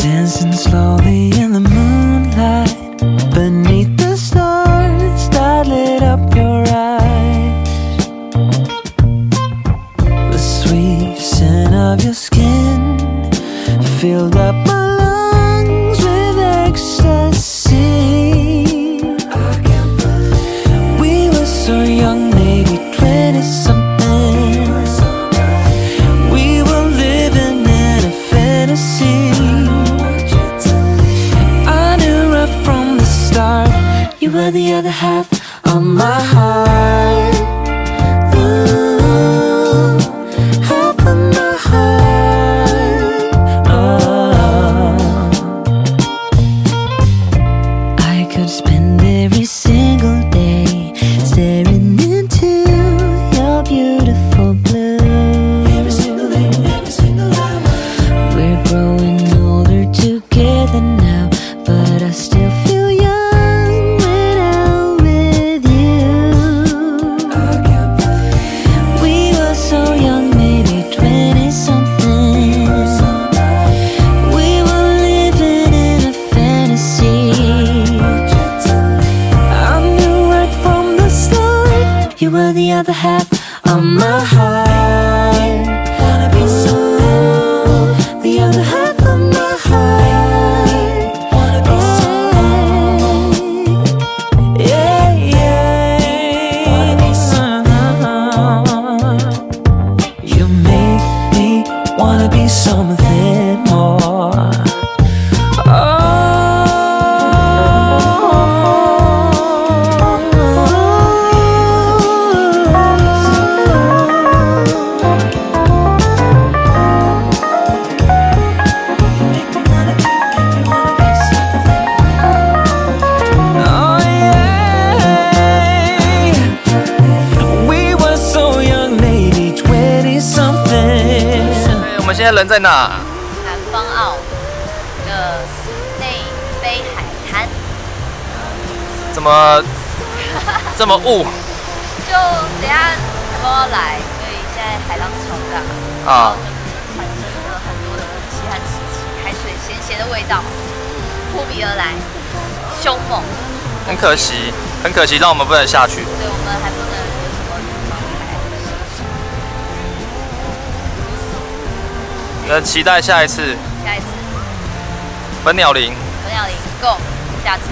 dancing slowly in the moonlight beneath the stars that lit up your eyes. The sweet scent of your skin filled up my lungs with ecstasy. We were so young, maybe 20-something. We were living in a fantasy. I knew right from the start you were the other half of my heart. Ooh, half of my heart. Oh, I could spend every single day staring into your beautiful blue. Every single day, every single hour. We're growing older together now, but I still feel young when I'm with you. We were so young, maybe 20-something. We were living in a fantasy. I knew right from the start you were the other half of my heart. Wanna be so the other half of my heart. Wanna be so yeah, yeah. Wanna be so you make me wanna be something more. We were so young, maybe 20-something. 我们现在人在哪？南方澳的内非海滩，怎么这么雾就等一下台风要来，所以现在海浪超大，啊？产生了很多的雾气和湿气，海水咸咸的味道扑鼻而来，凶猛。很可惜，很可惜，让我们不能下去。对，我们还不能有什么状态。期待下一次下一次粉鸟林。粉鸟林 Go，下次。